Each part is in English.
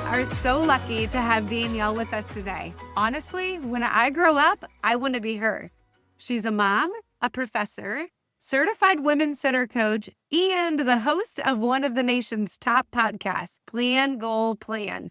are so lucky to have Danielle with us today. Honestly, when I grow up, I want to be her. She's a mom, a professor, certified women's center coach, and the host of one of the nation's top podcasts, Plan, Goal, Plan.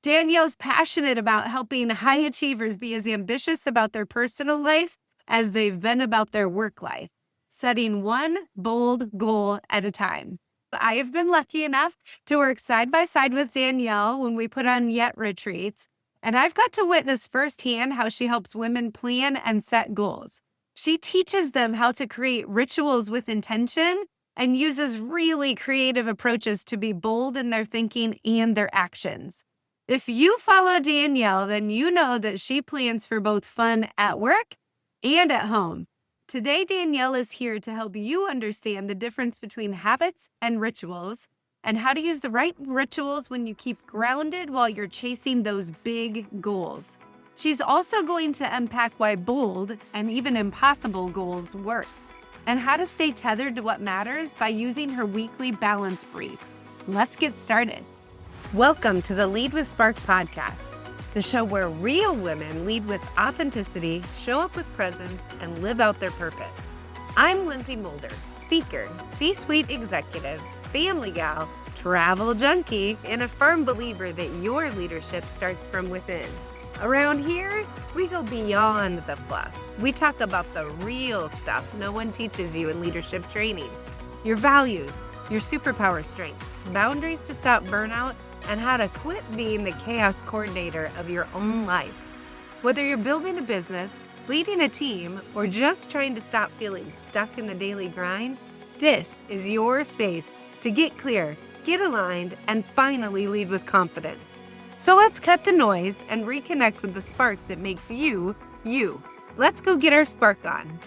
Danielle's passionate about helping high achievers be as ambitious about their personal life as they've been about their work life, setting one bold goal at a time. I have been lucky enough to work side by side with Danielle when we put on Yet retreats, and I've got to witness firsthand how she helps women plan and set goals. She teaches them how to create rituals with intention and uses really creative approaches to be bold in their thinking and their actions. If you follow Danielle, then you know that she plans for both fun at work and at home. Today, Danielle is here to help you understand the difference between habits and rituals and how to use the right rituals when you keep grounded while you're chasing those big goals. She's also going to unpack why bold and even impossible goals work and how to stay tethered to what matters by using her weekly balance brief. Let's get started. Welcome to the Lead with Spark podcast, the show where real women lead with authenticity, show up with presence, and live out their purpose. I'm Lindsay Mulder, speaker, C-suite executive, family gal, travel junkie, and a firm believer that your leadership starts from within. Around here, we go beyond the fluff. We talk about the real stuff no one teaches you in leadership training. Your values, your superpower strengths, boundaries to stop burnout, and how to quit being the chaos coordinator of your own life. Whether you're building a business, leading a team, or just trying to stop feeling stuck in the daily grind, this is your space to get clear, get aligned, and finally lead with confidence. So let's cut the noise and reconnect with the spark that makes you, you. Let's go get our spark on.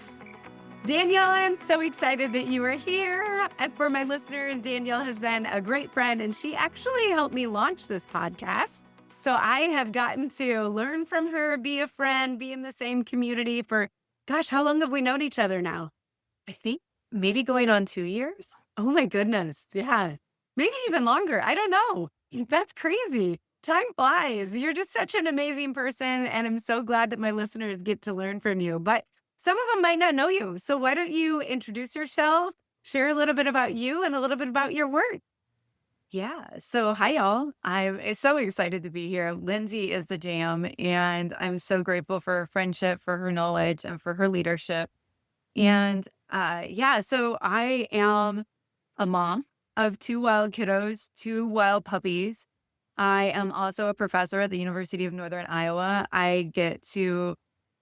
Danielle, I'm so excited that you are here. And for my listeners, Danielle has been a great friend, and she actually helped me launch this podcast. So I have gotten to learn from her, be a friend, be in the same community for, gosh, how long have we known each other now? I think maybe going on 2 years. Oh my goodness. Yeah. Maybe even longer. I don't know. That's crazy. Time flies. You're just such an amazing person, and I'm so glad that my listeners get to learn from you. But some of them might not know you. So why don't you introduce yourself, share a little bit about you and a little bit about your work? Yeah. So hi, y'all. I'm so excited to be here. Lindsay is the jam, and I'm so grateful for her friendship, for her knowledge, and for her leadership. And so I am a mom of 2 wild kiddos, 2 wild puppies. I am also a professor at the University of Northern Iowa. I get to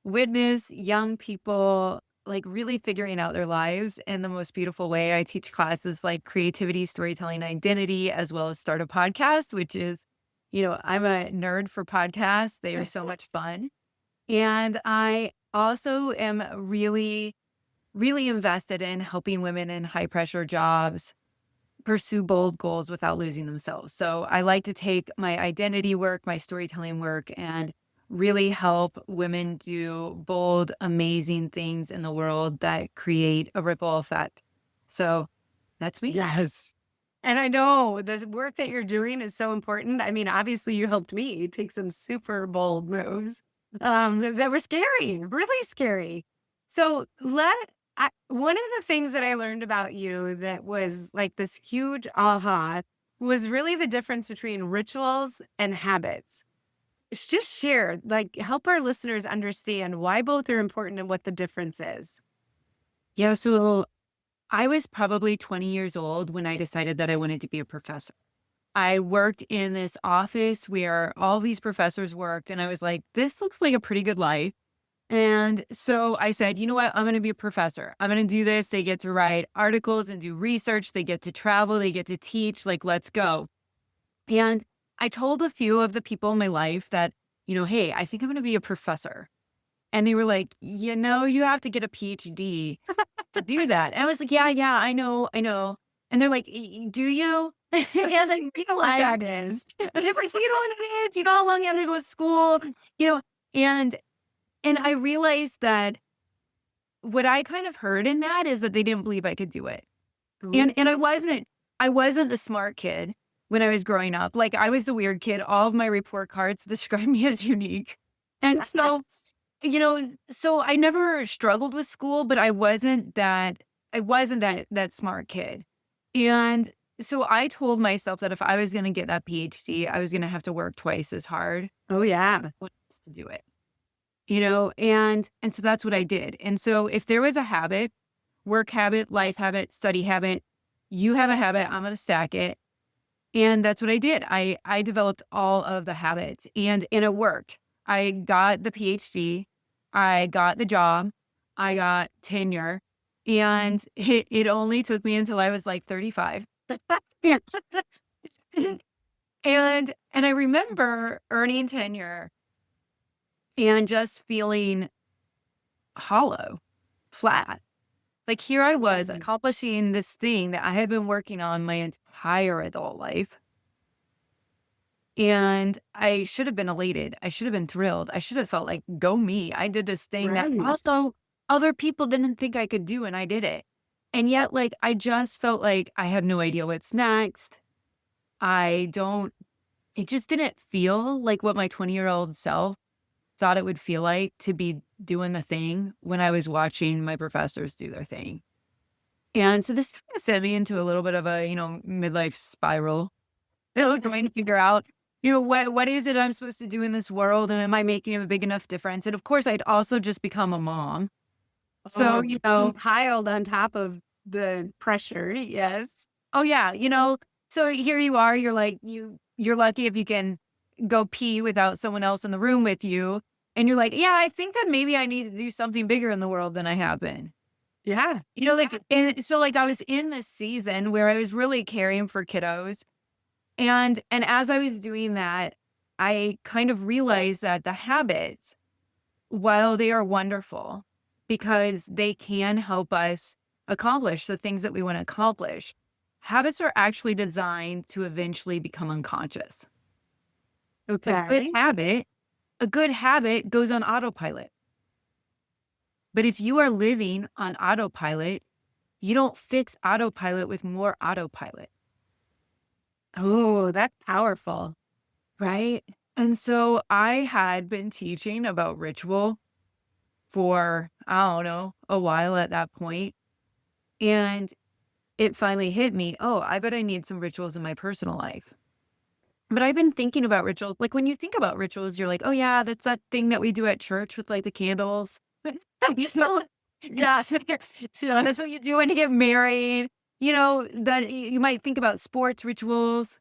witness young people like really figuring out their lives in the most beautiful way. I teach classes like creativity, storytelling, identity, as well as start a podcast, which is, I'm a nerd for podcasts. They are so much fun. And I also am really, really invested in helping women in high pressure jobs pursue bold goals without losing themselves. So I like to take my identity work, my storytelling work, and really help women do bold, amazing things in the world that create a ripple effect. So that's me. Yes. And I know the work that you're doing is so important. I mean, obviously you helped me take some super bold moves that were scary, really scary. So one of the things that I learned about you that was like this huge aha was really the difference between rituals and habits. Just share, help our listeners understand why both are important and what the difference is. Yeah, so I was probably 20 years old when I decided that I wanted to be a professor. I worked in this office where all these professors worked, and I was like, this looks like a pretty good life. And so I said, you know what? I'm going to be a professor. I'm going to do this. They get to write articles and do research. They get to travel. They get to teach. Let's go. And I told a few of the people in my life that, hey, I think I'm going to be a professor. And they were like, you have to get a PhD to do that. And I was like, yeah, I know. And they're like, do you? And like, you know what that is. And they're like, you know what it is? You know how long you have to go to school? And I realized that what I kind of heard in that is that they didn't believe I could do it. And I wasn't the smart kid. when I was growing up. Like, I was the weird kid. All of my report cards describe me as unique. And so, so I never struggled with school, but I wasn't that smart kid. And so I told myself that if I was going to get that PhD, I was going to have to work twice as hard Oh, yeah. to do it. And so that's what I did. And so if there was a habit, work habit, life habit, study habit, you have a habit, I'm going to stack it. And that's what I did. I developed all of the habits and it worked. I got the PhD, I got the job, I got tenure, and it only took me until I was like 35. Yeah. And I remember earning tenure and just feeling hollow, flat. Like, here I was accomplishing this thing that I had been working on my entire adult life. And I should have been elated. I should have been thrilled. I should have felt like, go me. I did this thing that Right. also other people didn't think I could do, and I did it. And yet, like, I just felt like I have no idea what's next. It just didn't feel like what my 20-year-old self thought it would feel like to be doing the thing when I was watching my professors do their thing. And so this kind of sent me into a little bit of a, midlife spiral, trying to figure out, what is it I'm supposed to do in this world? And am I making a big enough difference? And of course, I'd also just become a mom. So, Piled on top of the pressure. Yes. oh yeah, so here you are, you're like, you're lucky if you can go pee without someone else in the room with you. And you're like, yeah, I think that maybe I need to do something bigger in the world than I have been. Yeah. And so like I was in this season where I was really caring for kiddos. And as I was doing that, I kind of realized that the habits, while they are wonderful because they can help us accomplish the things that we want to accomplish, habits are actually designed to eventually become unconscious. Okay. A good habit goes on autopilot. But if you are living on autopilot, you don't fix autopilot with more autopilot. Oh, that's powerful. Right? And so I had been teaching about ritual for, I don't know, a while at that point. And it finally hit me, oh, I bet I need some rituals in my personal life. But I've been thinking about rituals. Like, when you think about rituals, you're like, oh yeah, that's that thing that we do at church with like the candles. Yeah. That's what you do when you get married. That you might think about sports rituals,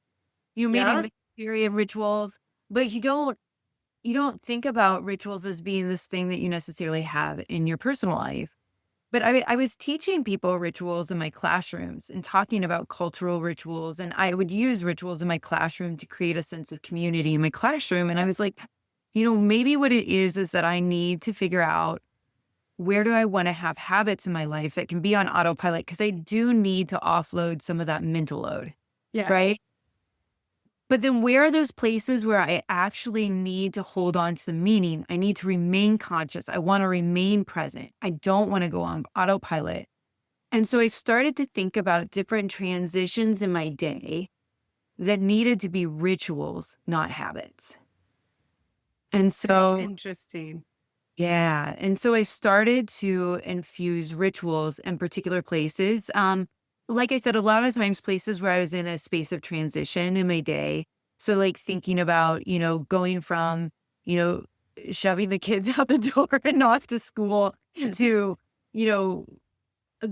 meeting period rituals, but you don't think about rituals as being this thing that you necessarily have in your personal life. But I was teaching people rituals in my classrooms and talking about cultural rituals. And I would use rituals in my classroom to create a sense of community in my classroom. And I was like, maybe what it is that I need to figure out, where do I want to have habits in my life that can be on autopilot? Because I do need to offload some of that mental load. Yeah. Right. But then where are those places where I actually need to hold on to the meaning? I need to remain conscious. I want to remain present. I don't want to go on autopilot. And so I started to think about different transitions in my day that needed to be rituals, not habits. And so, Interesting. yeah. And so I started to infuse rituals in particular places. Like I said, a lot of times places where I was in a space of transition in my day. So like thinking about, going from, shoving the kids out the door and off to school to,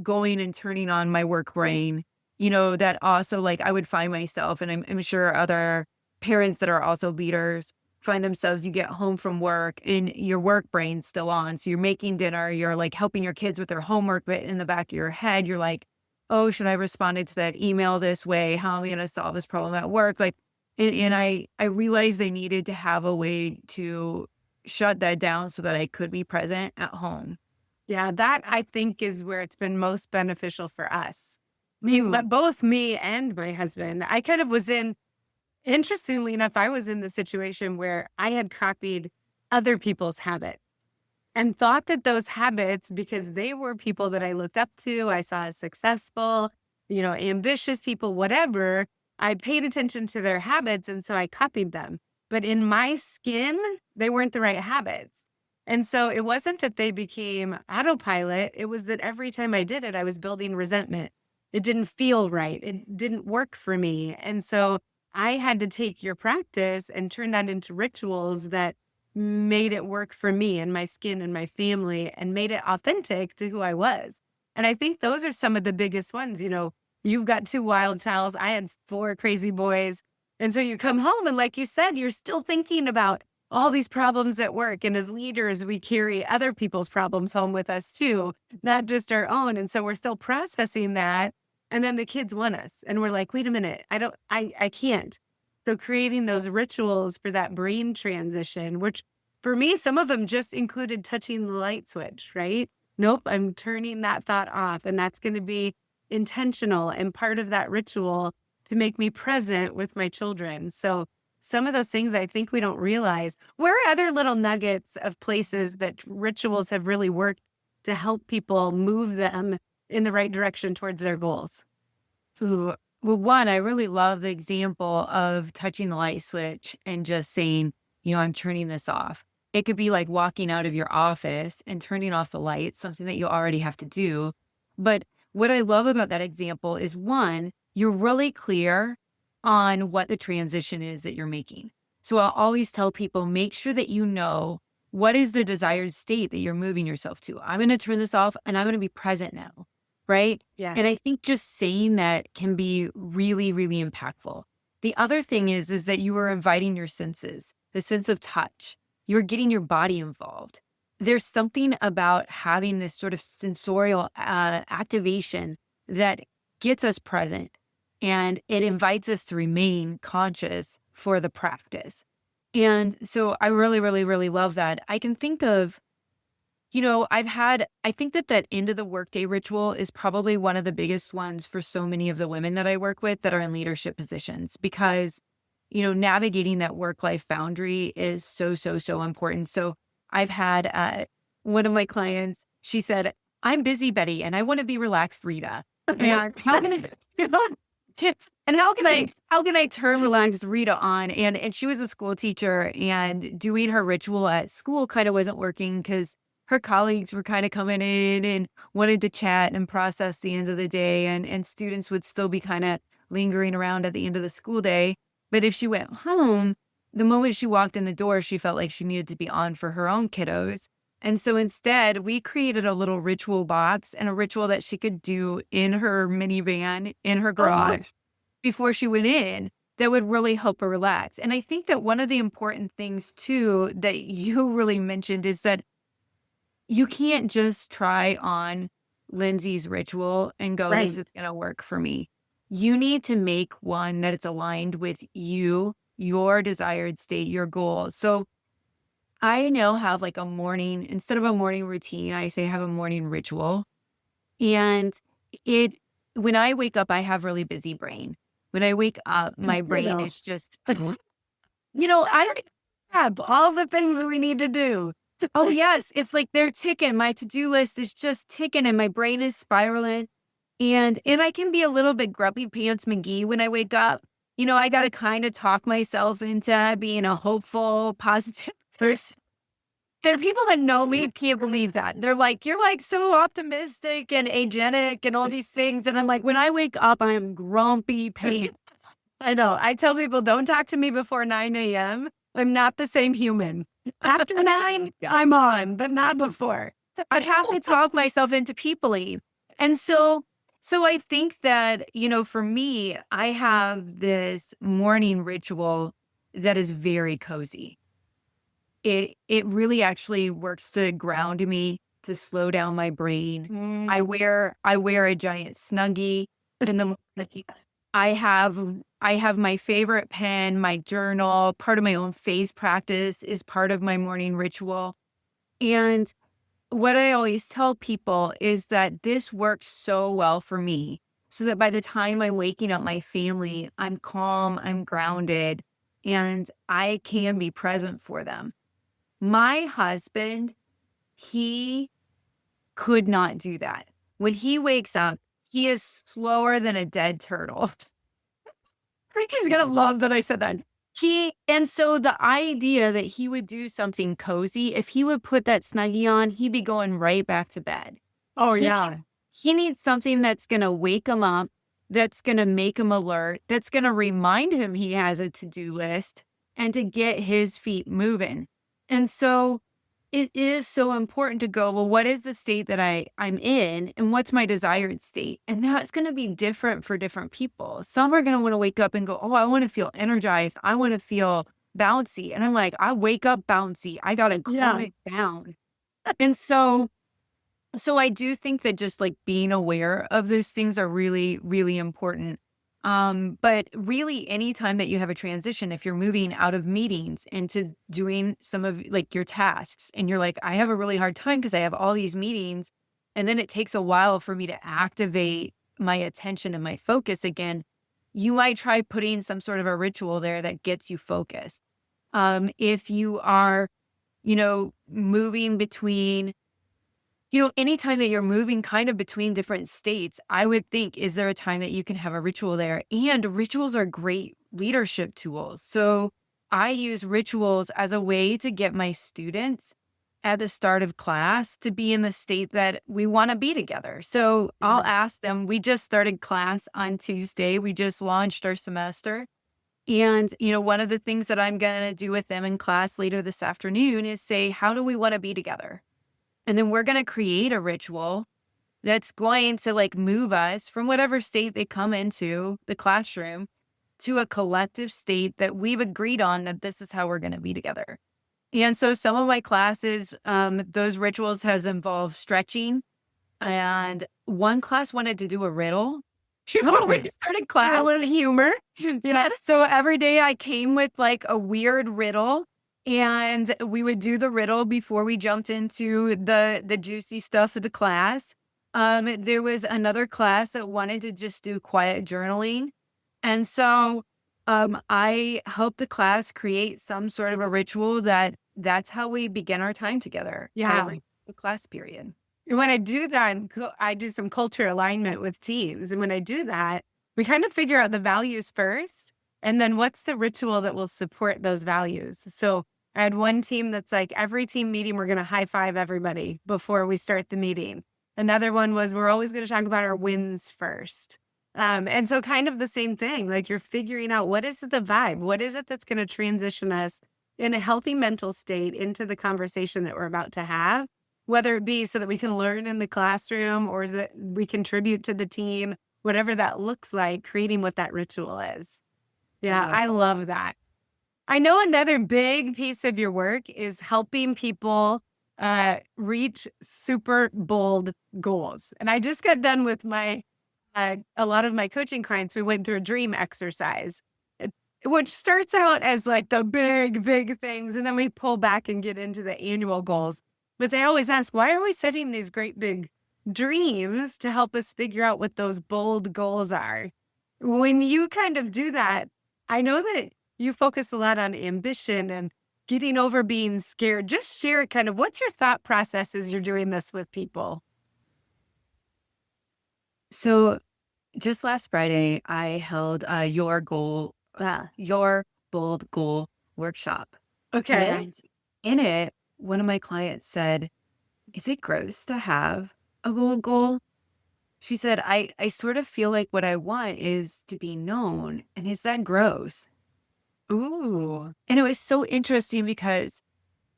going and turning on my work brain, that also like I would find myself, and I'm sure other parents that are also leaders find themselves, you get home from work and your work brain's still on. So you're making dinner, you're like helping your kids with their homework, but in the back of your head, you're like, oh, should I respond to that email this way? How am I going to solve this problem at work? Like, and I realized I needed to have a way to shut that down so that I could be present at home. Yeah, that I think is where it's been most beneficial for us. Mm. Both me and my husband. I kind of was interestingly enough, I was in the situation where I had copied other people's habits and thought that those habits, because they were people that I looked up to, I saw as successful, ambitious people, whatever, I paid attention to their habits, and so I copied them. But in my skin, they weren't the right habits. And so it wasn't that they became autopilot. It was that every time I did it, I was building resentment. It didn't feel right. It didn't work for me. And so I had to take your practice and turn that into rituals that made it work for me and my skin and my family and made it authentic to who I was. And I think those are some of the biggest ones. You've got 2 wild childs. I had 4 crazy boys. And so you come home and like you said, you're still thinking about all these problems at work. And as leaders, we carry other people's problems home with us too, not just our own. And so we're still processing that. And then the kids want us. And we're like, wait a minute, I can't. So creating those rituals for that brain transition, which for me, some of them just included touching the light switch, right? Nope, I'm turning that thought off. And that's going to be intentional and part of that ritual to make me present with my children. So some of those things I think we don't realize. Where are other little nuggets of places that rituals have really worked to help people move them in the right direction towards their goals? Ooh, well, one, I really love the example of touching the light switch and just saying, I'm turning this off. It could be like walking out of your office and turning off the lights, something that you already have to do. But what I love about that example is one, you're really clear on what the transition is that you're making. So I'll always tell people, make sure that you know what is the desired state that you're moving yourself to. I'm going to turn this off and I'm going to be present now. Right? Yeah. And I think just saying that can be really, really impactful. The other thing is that you are inviting your senses, the sense of touch. You're getting your body involved. There's something about having this sort of sensorial activation that gets us present, and it invites us to remain conscious for the practice. And so I really, really, really love that. I can think of, I think that end of the workday ritual is probably one of the biggest ones for so many of the women that I work with that are in leadership positions, because, navigating that work-life boundary is so, so, so important. So I've had one of my clients, she said, I'm busy, Betty, and I want to be relaxed, Rita. And how can I turn relaxed Rita on? And she was a school teacher, and doing her ritual at school kind of wasn't working because her colleagues were kind of coming in and wanted to chat and process the end of the day. And students would still be kind of lingering around at the end of the school day. But if she went home, the moment she walked in the door, she felt like she needed to be on for her own kiddos. And so instead, we created a little ritual box and a ritual that she could do in her minivan, in her garage, before she went in, that would really help her relax. And I think that one of the important things too that you really mentioned is that you can't just try on Lindsay's ritual and go, Right. this is going to work for me. You need to make one that it's aligned with you, your desired state, your goals. So I now have like instead of a morning routine, I say I have a morning ritual. And when I wake up, I have really busy brain. When I wake up, my brain is just, I have all the things we need to do. oh yes, it's like they're ticking. My to-do list is just ticking and my brain is spiraling. And I can be a little bit grumpy pants McGee when I wake up. I got to kind of talk myself into being a hopeful, positive person. There are people that know me can't believe that. They're like, you're like so optimistic and agenic and all these things. And I'm like, when I wake up, I am grumpy pants. I know. I tell people, don't talk to me before 9 a.m. I'm not the same human. After 9, I'm on, but not before. I have to talk myself into peopling. And so I think that, for me, I have this morning ritual that is very cozy. It really actually works to ground me, to slow down my brain. I wear a giant Snuggie in the morning. I have my favorite pen, my journal, part of my own face practice is part of my morning ritual. And what I always tell people is that this works so well for me, so that by the time I'm waking up my family, I'm calm, I'm grounded, and I can be present for them. My husband, he could not do that. When he wakes up, he is slower than a dead turtle. think he's going to love that I said that. And so the idea that he would do something cozy, if he would put that Snuggie on, he'd be going right back to bed. Oh, He yeah. He needs something that's going to wake him up, that's going to make him alert, that's going to remind him he has a to-do list and to get his feet moving. And so it is so important to go, well, what is the state that I'm in and what's my desired state? And that's going to be different for different people. Some are going to want to wake up and go, oh, I want to feel energized. I want to feel bouncy. And I'm like, I wake up bouncy. I got to calm it down. And so I do think that just like being aware of those things are really, really important. But really anytime that you have a transition, if you're moving out of meetings into doing some of like your tasks and you're like, I have a really hard time because I have all these meetings and then it takes a while for me to activate my attention and my focus again, you might try putting some sort of a ritual there that gets you focused. If you are, moving between anytime that you're moving kind of between different states, I would think, is there a time that you can have a ritual there? And rituals are great leadership tools. So I use rituals as a way to get my students at the start of class to be in the state that we want to be together. So I'll ask them, we just started class on Tuesday. We just launched our semester. And, one of the things that I'm going to do with them in class later this afternoon is say, how do we want to be together? And then we're going to create a ritual that's going to like move us from whatever state they come into the classroom to a collective state that we've agreed on that this is how we're going to be together. And so some of my classes, those rituals has involved stretching, and one class wanted to do a riddle. We started class. A little humor. So every day I came with like a weird riddle. And we would do the riddle before we jumped into the juicy stuff of the class. There was another class that wanted to just do quiet journaling. And so I helped the class create some sort of a ritual that's how we begin our time together. Yeah. The class period. When I do that, I do some culture alignment with teams. And when I do that, we kind of figure out the values first. And then what's the ritual that will support those values? So I had one team that's like, every team meeting, we're going to high five everybody before we start the meeting. Another one was, we're always going to talk about our wins first. And so kind of the same thing, like you're figuring out what is the vibe? What is it that's going to transition us in a healthy mental state into the conversation that we're about to have, whether it be so that we can learn in the classroom or that we contribute to the team, whatever that looks like, creating what that ritual is. Yeah, I love that. I know another big piece of your work is helping people reach super bold goals. And I just got done with a lot of my coaching clients. We went through a dream exercise, which starts out as like the big, big things. And then we pull back and get into the annual goals. But they always ask, why are we setting these great big dreams to help us figure out what those bold goals are? When you kind of do that, I know that you focus a lot on ambition and getting over being scared. Just share kind of what's your thought process as you're doing this with people? So just last Friday, I held your bold goal workshop. Okay. And in it, one of my clients said, is it gross to have a bold goal? She said, I sort of feel like what I want is to be known. And is that gross? Ooh. And it was so interesting because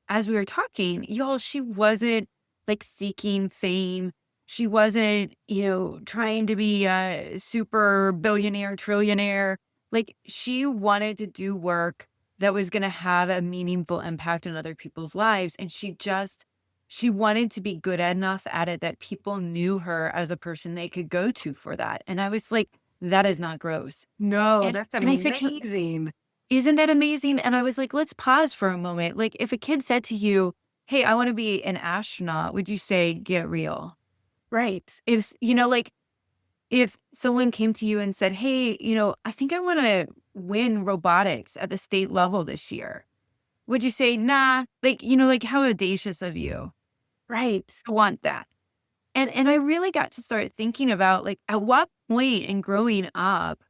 as we were talking, y'all, she wasn't like seeking fame. She wasn't, trying to be a super billionaire, trillionaire. Like she wanted to do work that was going to have a meaningful impact on other people's lives. And she wanted to be good enough at it that people knew her as a person they could go to for that. And I was like, that is not gross. No, that's amazing. I said, isn't that amazing? And I was like, let's pause for a moment. Like if a kid said to you, hey, I want to be an astronaut, would you say, get real? Right. If someone came to you and said, hey, I think I want to win robotics at the state level this year, would you say, nah, like how audacious of you? Right. I want that. And I really got to start thinking about like at what point in growing up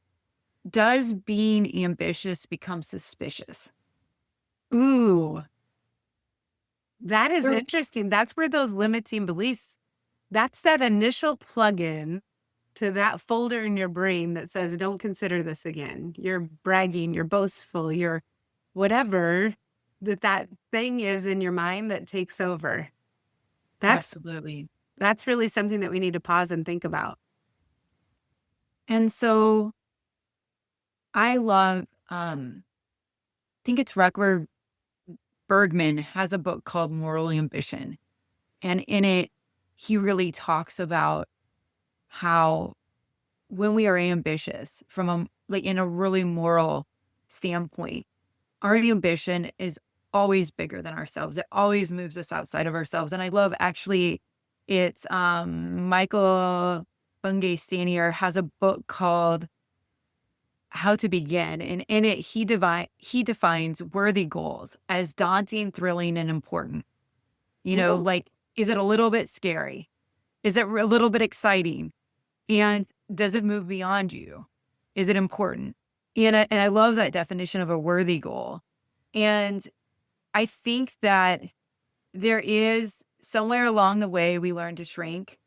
does being ambitious become suspicious? Ooh, that is There- interesting. That's where those limiting beliefs, that's that initial plug-in to that folder in your brain that says, don't consider this again. You're bragging, you're boastful, you're whatever that thing is in your mind that takes over. Absolutely. That's really something that we need to pause and think about. And so I love, I think it's Rutger Bergman has a book called Moral Ambition. And in it, he really talks about how when we are ambitious from like in a really moral standpoint, our ambition is always bigger than ourselves. It always moves us outside of ourselves. And I love actually it's Michael Bungay Stanier has a book called How to Begin. And in it, he defines worthy goals as daunting, thrilling, and important. You know, Ooh. like, is it a little bit scary? Is it a little bit exciting? And does it move beyond you? Is it important? And I love that definition of a worthy goal. And I think that there is somewhere along the way we learn to shrink.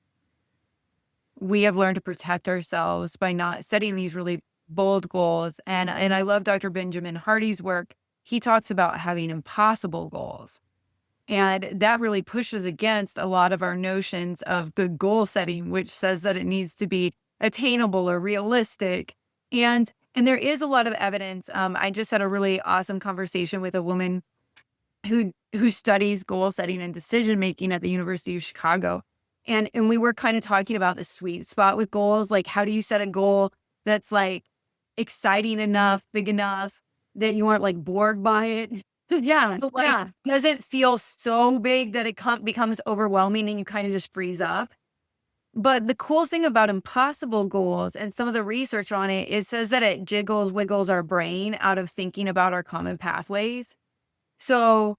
We have learned to protect ourselves by not setting these really bold goals. And I love Dr. Benjamin Hardy's work. He talks about having impossible goals. And that really pushes against a lot of our notions of good goal setting, which says that it needs to be attainable or realistic. And there is a lot of evidence. I just had a really awesome conversation with a woman who studies goal setting and decision making at the University of Chicago. And we were kind of talking about the sweet spot with goals. Like, how do you set a goal that's like exciting enough, big enough that you aren't like bored by it? Yeah. But like, doesn't feel so big that it becomes overwhelming and you kind of just freeze up. But the cool thing about impossible goals and some of the research on it says that it wiggles our brain out of thinking about our common pathways. So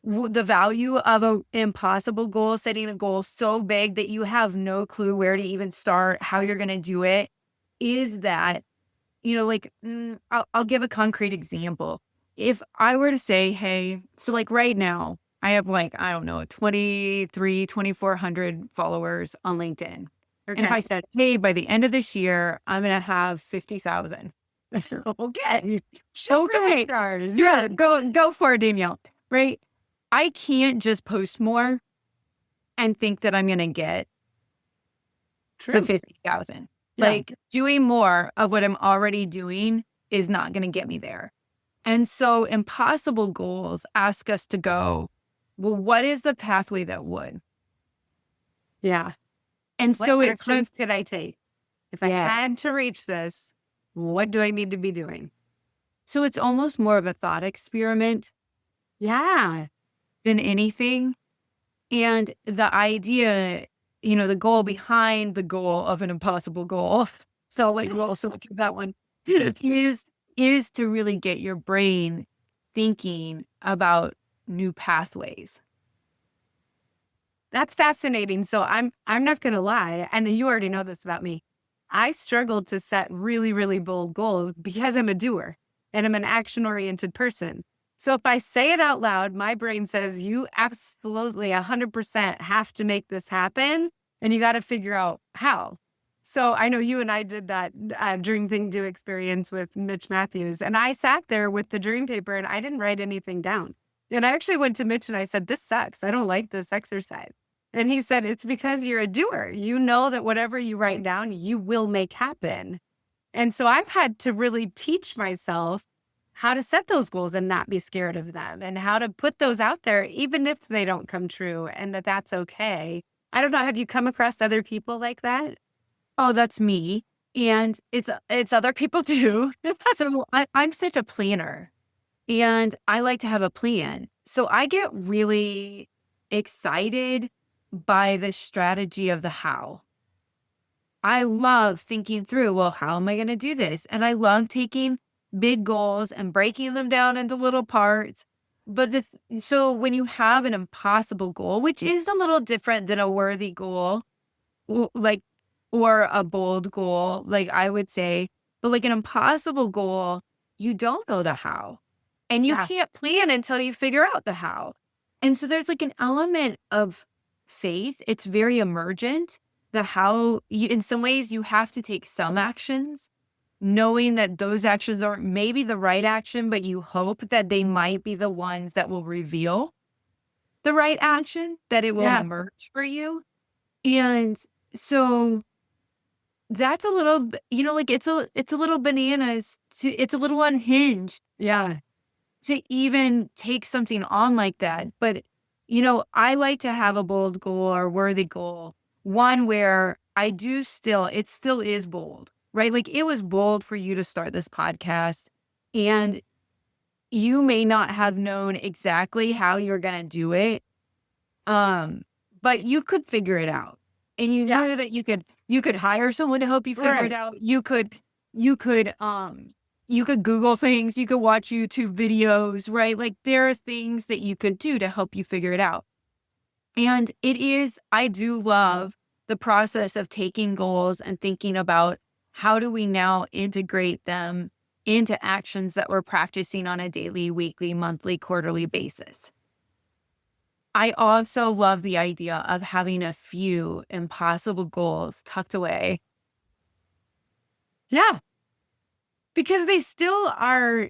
the value of an impossible goal, setting a goal so big that you have no clue where to even start, how you're going to do it, is that, you know, like, I'll give a concrete example. If I were to say, hey, so like right now, I have like, I don't know, 2,400 followers on LinkedIn. Okay. And if I said, hey, by the end of this year, I'm going to have 50,000. Okay. Show Okay. stars. Yeah, go for it, Danielle. Right? I can't just post more and think that I'm going to get to 50,000. Yeah. Like, doing more of what I'm already doing is not going to get me there. And so impossible goals ask us to go, well, what is the pathway that would? Yeah. And What so actions could I take? If I Yeah. had to reach this, what do I need to be doing? so it's almost more of a thought experiment Yeah. than anything. And the idea, you know, the goal behind the goal of an impossible goal. So like we'll also look at that one is to really get your brain thinking about new pathways. That's fascinating. So I'm not going to lie, and you already know this about me. I struggle to set really, really bold goals because I'm a doer and I'm an action-oriented person. So if I say it out loud, my brain says, you absolutely 100% have to make this happen, and you got to figure out how. So I know you and I did that Dream Thing Do experience with Mitch Matthews, and I sat there with the dream paper and I didn't write anything down. And I actually went to Mitch and I said, this sucks. I don't like this exercise. And he said, it's because you're a doer. You know that whatever you write down, you will make happen. And so I've had to really teach myself how to set those goals and not be scared of them, and how to put those out there, even if they don't come true, and that's okay. I don't know. Have you come across other people like that? Oh, that's me. And it's other people too. So I'm such a planner and I like to have a plan. So I get really excited by the strategy of the how. I love thinking through, well, how am I going to do this? And I love taking big goals and breaking them down into little parts. But so when you have an impossible goal, which is a little different than a worthy goal, like, or a bold goal, like I would say, But like an impossible goal, you don't know the how. And you can't plan until you figure out the how. And so there's like an element of faith. It's very emergent. The how, in some ways, you have to take some actions, knowing that those actions aren't maybe the right action, but you hope that they might be the ones that will reveal the right action, that it will emerge for you. And so that's a little, like it's a little bananas it's a little unhinged. Yeah. To even take something on like that. But, I like to have a bold goal or worthy goal, one where it still is bold, right? Like it was bold for you to start this podcast, and you may not have known exactly how you're going to do it. But you could figure it out, and you knew that you could hire someone to help you figure it out. You could Google things, you could watch YouTube videos, right? Like there are things that you could do to help you figure it out. And I do love the process of taking goals and thinking about how do we now integrate them into actions that we're practicing on a daily, weekly, monthly, quarterly basis. I also love the idea of having a few impossible goals tucked away. Yeah. Because they still are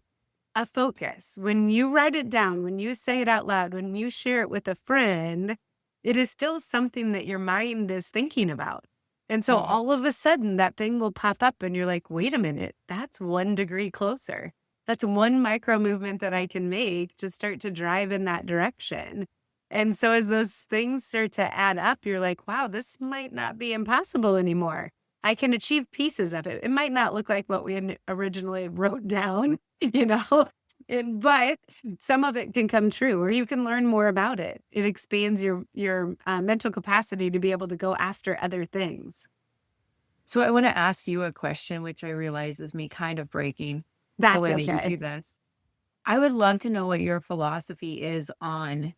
a focus. When you write it down, when you say it out loud, when you share it with a friend, it is still something that your mind is thinking about. And so all of a sudden that thing will pop up and you're like, wait a minute, that's 1 degree closer. That's one micro movement that I can make to start to drive in that direction. And so as those things start to add up, you're like, wow, this might not be impossible anymore. I can achieve pieces of it. It might not look like what we originally wrote down, but some of it can come true, or you can learn more about it. It expands your mental capacity to be able to go after other things. So I want to ask you a question, which I realize is me kind of breaking the way that you do this. I would love to know what your philosophy is on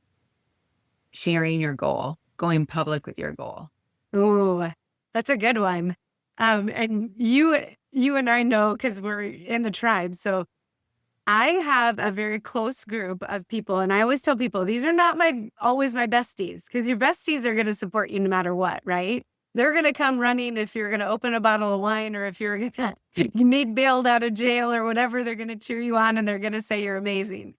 sharing your goal, going public with your goal. Oh, that's a good one. And you and I know because we're in the tribe. So I have a very close group of people, and I always tell people these are not always my besties, because your besties are going to support you no matter what, right? They're going to come running if you're going to open a bottle of wine, or if you need bailed out of jail or whatever. They're going to cheer you on and they're going to say you're amazing.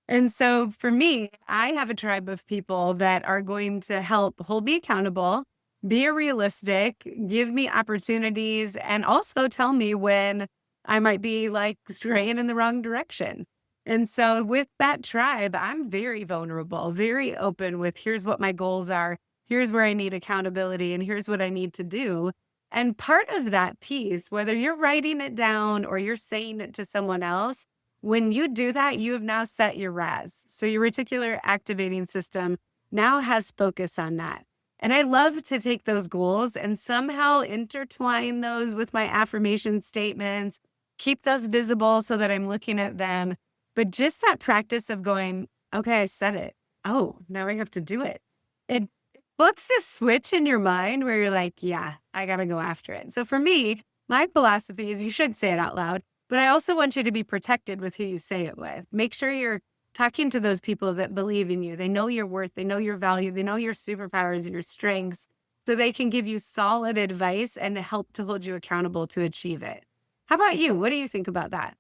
And so for me, I have a tribe of people that are going to help hold me accountable, be realistic, give me opportunities, and also tell me when I might be like straying in the wrong direction. And so with that tribe, I'm very vulnerable, very open with here's what my goals are, here's where I need accountability, and here's what I need to do. And part of that piece, whether you're writing it down or you're saying it to someone else, when you do that, you have now set your RAS. So your reticular activating system now has focus on that. And I love to take those goals and somehow intertwine those with my affirmation statements, keep those visible so that I'm looking at them. But just that practice of going, okay, I said it. Oh, now I have to do it. It flips this switch in your mind where you're like, yeah, I got to go after it. So for me, my philosophy is you should say it out loud, but I also want you to be protected with who you say it with. Make sure you're talking to those people that believe in you. They know your worth. They know your value. They know your superpowers and your strengths, so they can give you solid advice and help to hold you accountable to achieve it. How about you? What do you think about that?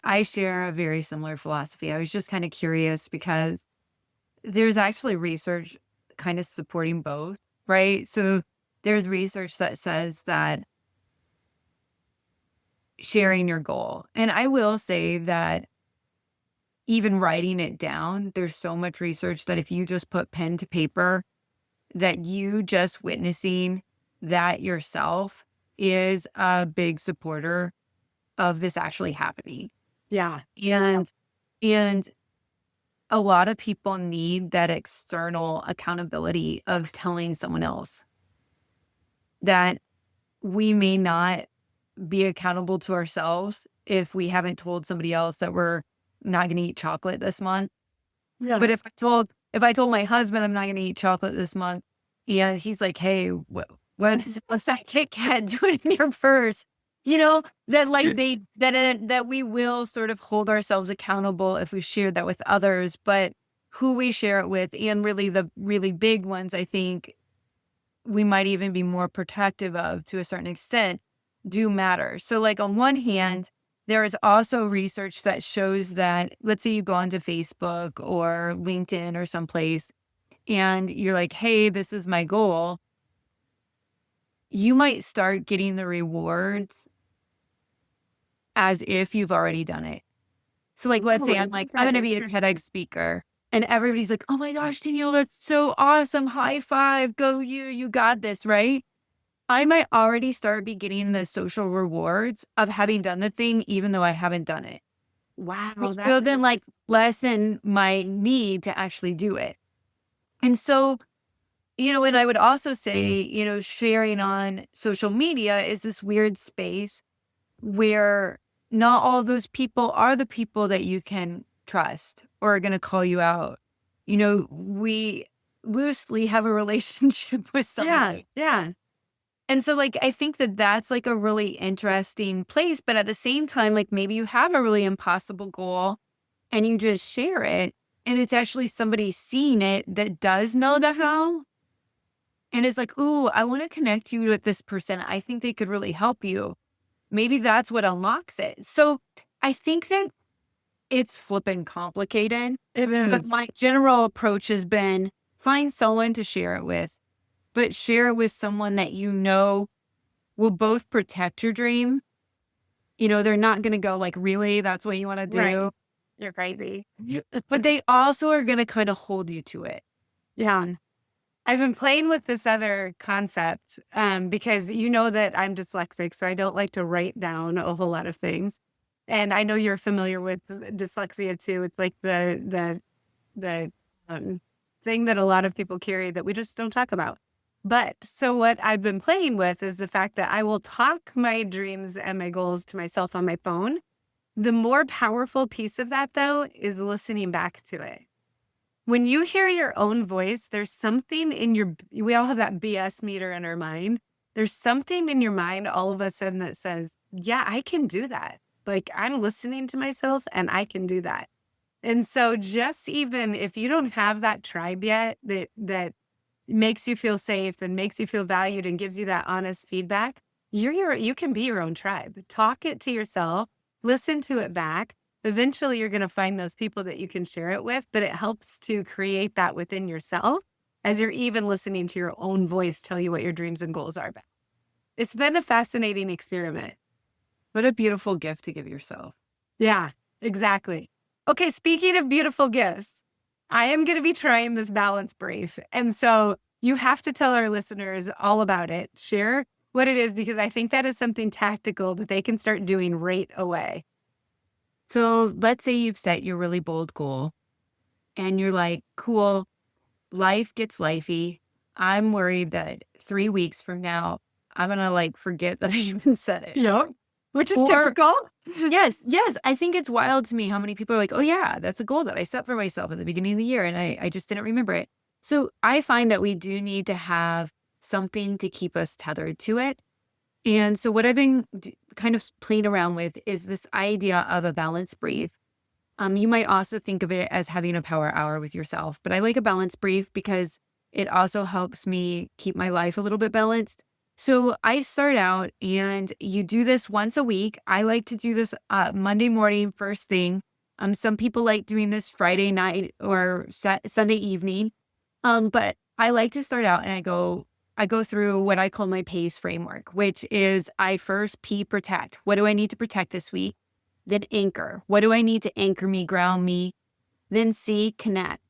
I share a very similar philosophy. I was just kind of curious because there's actually research kind of supporting both, right? So there's research that says that sharing your goal, and I will say that even writing it down, there's so much research that if you just put pen to paper, that you just witnessing that yourself is a big supporter of this actually happening. Yeah. And a lot of people need that external accountability of telling someone else that we may not be accountable to ourselves if we haven't told somebody else that we're not going to eat chocolate this month. Yeah. But if I told my husband I'm not going to eat chocolate this month, and he's like, hey, what's that Kit Kat doing in your purse? that like that we will sort of hold ourselves accountable if we share that with others, but who we share it with, and really the really big ones, I think we might even be more protective of to a certain extent, do matter. So like on one hand, there is also research that shows that, let's say you go onto Facebook or LinkedIn or someplace and you're like, hey, this is my goal. You might start getting the rewards as if you've already done it. So like, let's say I'm going to be a TEDx speaker and everybody's like, oh my gosh, Danielle, that's so awesome. High five. Go you got this, right? I might already start be getting the social rewards of having done the thing, even though I haven't done it. Wow. So then like lessen my need to actually do it. And so, and I would also say, sharing on social media is this weird space where not all of those people are the people that you can trust or are going to call you out. We loosely have a relationship with somebody. Yeah. And so like, I think that that's like a really interesting place, but at the same time, like maybe you have a really impossible goal and you just share it and it's actually somebody seeing it that does know the how and is like, ooh, I want to connect you with this person. I think they could really help you. Maybe that's what unlocks it. So I think that it's flipping complicated. It is. But my general approach has been find someone to share it with, but share it with someone that will both protect your dream. They're not going to go like, really, that's what you want to do? Right. You're crazy. But they also are going to kind of hold you to it. Yeah. I've been playing with this other concept because you know that I'm dyslexic, so I don't like to write down a whole lot of things. And I know you're familiar with dyslexia too. It's like the thing that a lot of people carry that we just don't talk about. But so what I've been playing with is the fact that I will talk my dreams and my goals to myself on my phone. The more powerful piece of that, though, is listening back to it. When you hear your own voice, there's something we all have that BS meter in our mind. There's something in your mind all of a sudden that says, yeah, I can do that. Like I'm listening to myself and I can do that. And so just even if you don't have that tribe yet that makes you feel safe and makes you feel valued and gives you that honest feedback, you can be your own tribe. Talk it to yourself, listen to it back. Eventually you're going to find those people that you can share it with, but it helps to create that within yourself as you're even listening to your own voice tell you what your dreams and goals are about. It's been a fascinating experiment. What a beautiful gift to give yourself. Yeah, exactly. Okay, speaking of beautiful gifts, I am going to be trying this balance brief. And so you have to tell our listeners all about it. Share what it is, because I think that is something tactical that they can start doing right away. So let's say you've set your really bold goal and you're like, cool, life gets lifey. I'm worried that 3 weeks from now, I'm going to like forget that I even said it. Yep. Which is typical. Yes. I think it's wild to me how many people are like, oh yeah, that's a goal that I set for myself at the beginning of the year. And I just didn't remember it. So I find that we do need to have something to keep us tethered to it. And so what I've been kind of playing around with is this idea of a balance brief. You might also think of it as having a power hour with yourself, but I like a balance brief because it also helps me keep my life a little bit balanced. So I start out and you do this once a week. I like to do this Monday morning, first thing. Some people like doing this Friday night or Sunday evening. But I like to start out and I go through what I call my PACE framework, which is I first P, protect. What do I need to protect this week? Then anchor. What do I need to anchor me, ground me? Then C, connect.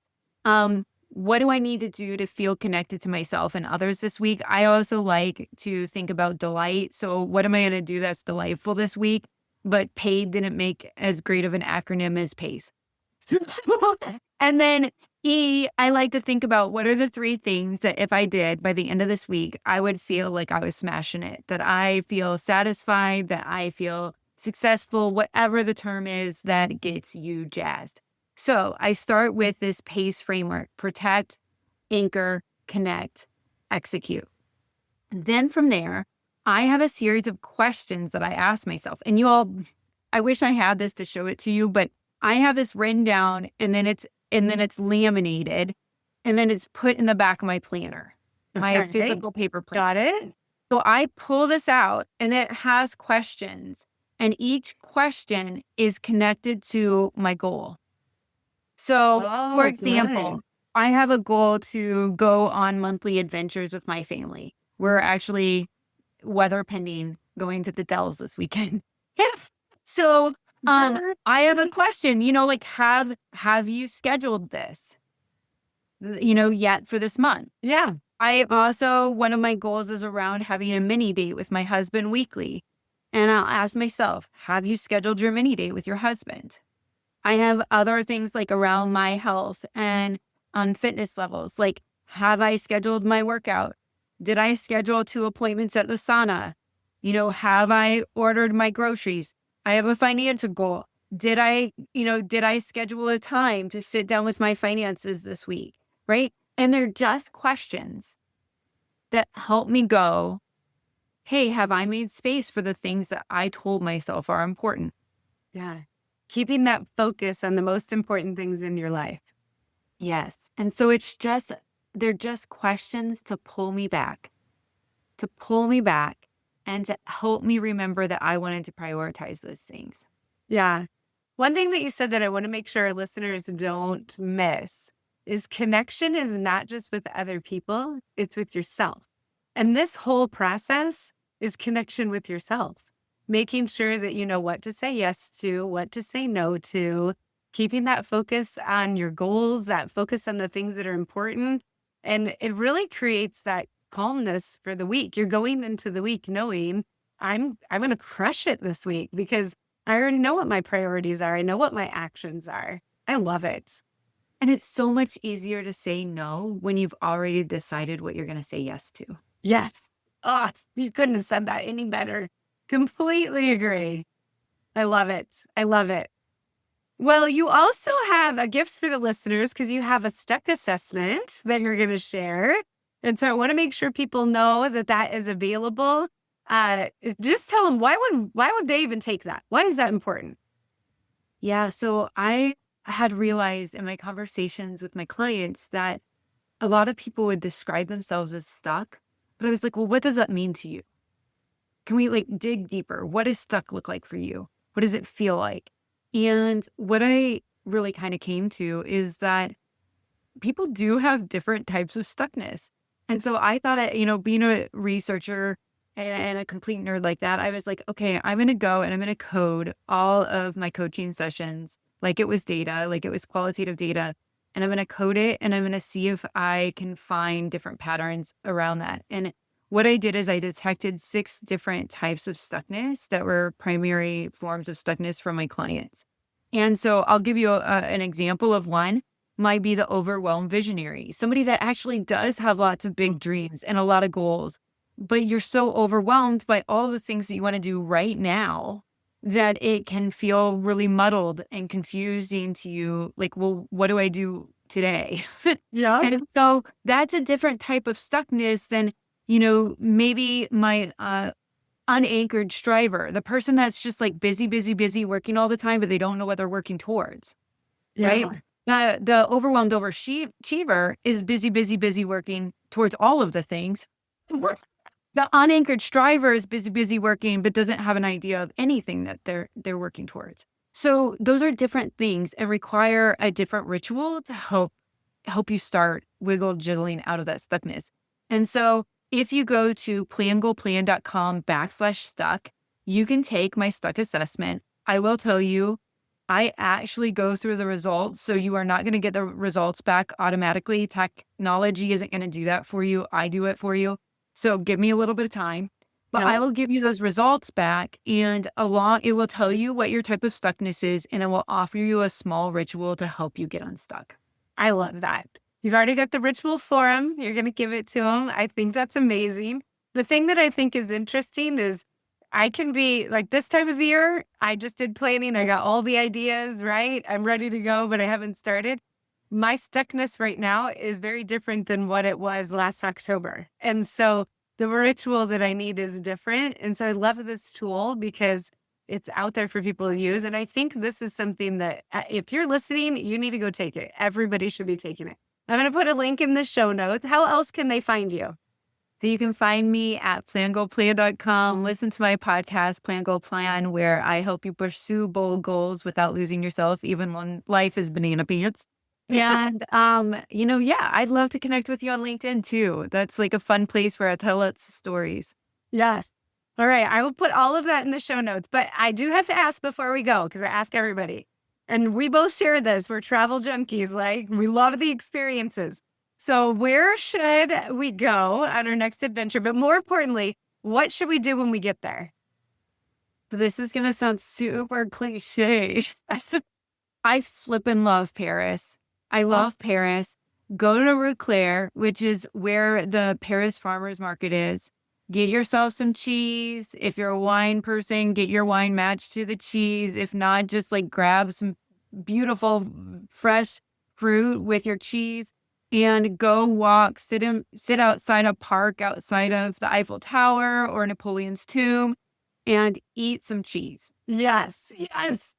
What do I need to do to feel connected to myself and others this week? I also like to think about delight. So what am I going to do that's delightful this week? But PAID didn't make as great of an acronym as PACE. And then E, I like to think about what are the 3 things that if I did by the end of this week, I would feel like I was smashing it, that I feel satisfied, that I feel successful, whatever the term is that gets you jazzed. So I start with this PACE framework: protect, anchor, connect, execute. And then from there, I have a series of questions that I ask myself. And I wish I had this to show it to you, but I have this written down and then it's laminated and then it's put in the back of my planner, my physical paper planner. Got it. So I pull this out and it has questions and each question is connected to my goal. So for example, I have a goal to go on monthly adventures with my family. We're actually, weather pending, going to the Dells this weekend. So I have a question, like have you scheduled this, yet for this month? Yeah. I also, one of my goals is around having a mini date with my husband weekly. And I'll ask myself, have you scheduled your mini date with your husband? I have other things like around my health and on fitness levels. Like, have I scheduled my workout? Did I schedule 2 appointments at the sauna? Have I ordered my groceries? I have a financial goal. Did I schedule a time to sit down with my finances this week? Right? And they're just questions that help me go, hey, have I made space for the things that I told myself are important? Yeah. Keeping that focus on the most important things in your life. Yes. And so they're just questions to pull me back and to help me remember that I wanted to prioritize those things. Yeah. One thing that you said that I want to make sure our listeners don't miss is connection is not just with other people, it's with yourself. And this whole process is connection with yourself, making sure that you know what to say yes to, what to say no to, keeping that focus on your goals, that focus on the things that are important. And it really creates that calmness for the week. You're going into the week knowing I'm going to crush it this week because I already know what my priorities are. I know what my actions are. I love it. And it's so much easier to say no when you've already decided what you're going to say yes to. Yes. Oh, you couldn't have said that any better. Completely agree. I love it. I love it. Well, you also have a gift for the listeners because you have a stuck assessment that you're going to share. And so I want to make sure people know that that is available. Just tell them why would they even take that? Why is that important? Yeah. So I had realized in my conversations with my clients that a lot of people would describe themselves as stuck, but I was like, well, what does that mean to you? Can we dig deeper? What does stuck look like for you? What does it feel like? And what I really kind of came to is that people do have different types of stuckness. And so I thought, being a researcher and a complete nerd like that, I was like, okay, I'm going to go and I'm going to code all of my coaching sessions like it was data, like it was qualitative data. And I'm going to code it and I'm going to see if I can find different patterns around that. And what I did is I detected 6 different types of stuckness that were primary forms of stuckness from my clients. And so I'll give you an example of one. Might be the overwhelmed visionary, somebody that actually does have lots of big dreams and a lot of goals, but you're so overwhelmed by all the things that you want to do right now that it can feel really muddled and confusing to you. Like, well, what do I do today? Yeah. And so that's a different type of stuckness than, maybe my unanchored striver, the person that's just busy, working all the time, but they don't know what they're working towards. Yeah. Right? The overwhelmed overachiever is busy, working towards all of the things. The unanchored striver is busy working, but doesn't have an idea of anything that they're working towards. So those are different things and require a different ritual to help you start jiggling out of that stuckness. And so if you go to plangoalplan.com/stuck, you can take my stuck assessment. I will tell you, I actually go through the results. So you are not going to get the results back automatically. Technology isn't going to do that for you. I do it for you. So give me a little bit of time, but I will give you those results back, and it will tell you what your type of stuckness is, and it will offer you a small ritual to help you get unstuck. I love that. You've already got the ritual for them. You're going to give it to them. I think that's amazing. The thing that I think is interesting is I can be like this time of year, I just did planning. I got all the ideas, right? I'm ready to go, but I haven't started. My stuckness right now is very different than what it was last October. And so the ritual that I need is different. And so I love this tool because it's out there for people to use. And I think this is something that if you're listening, you need to go take it. Everybody should be taking it. I'm going to put a link in the show notes. How else can they find you? So you can find me at plangoplan.com. Listen to my podcast, Plan Go Plan, where I help you pursue bold goals without losing yourself, even when life is banana pants. And, I'd love to connect with you on LinkedIn too. That's like a fun place where I tell lots of stories. Yes. All right. I will put all of that in the show notes, but I do have to ask before we go, because I ask everybody, and we both share this. We're travel junkies. Like, we love the experiences. So where should we go on our next adventure? But more importantly, what should we do when we get there? So this is going to sound super cliche. I flippin' love Paris. I love Paris. Go to Rue Claire, which is where the Paris Farmers Market is. Get yourself some cheese. If you're a wine person, get your wine matched to the cheese. If not, just like grab some beautiful fresh fruit with your cheese and go walk, sit outside a park outside of the Eiffel Tower or Napoleon's tomb and eat some cheese. Yes. Yes.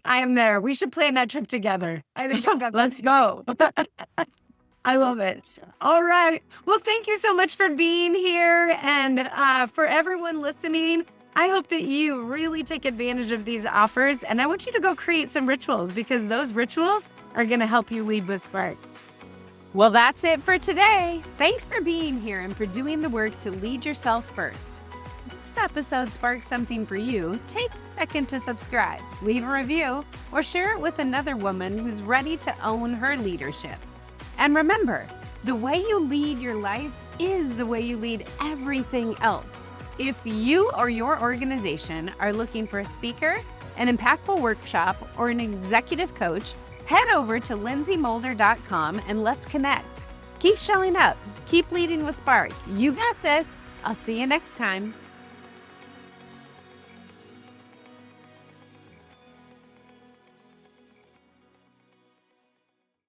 I am there. We should plan that trip together. I think let's go. I love it. All right. Well, thank you so much for being here. And for everyone listening, I hope that you really take advantage of these offers. And I want you to go create some rituals because those rituals are going to help you lead with spark. Well, that's it for today. Thanks for being here and for doing the work to lead yourself first. If this episode sparked something for you, take a second to subscribe, leave a review, or share it with another woman who's ready to own her leadership. And remember, the way you lead your life is the way you lead everything else. If you or your organization are looking for a speaker, an impactful workshop, or an executive coach, head over to lindsaymolder.com and let's connect. Keep showing up. Keep leading with spark. You got this. I'll see you next time.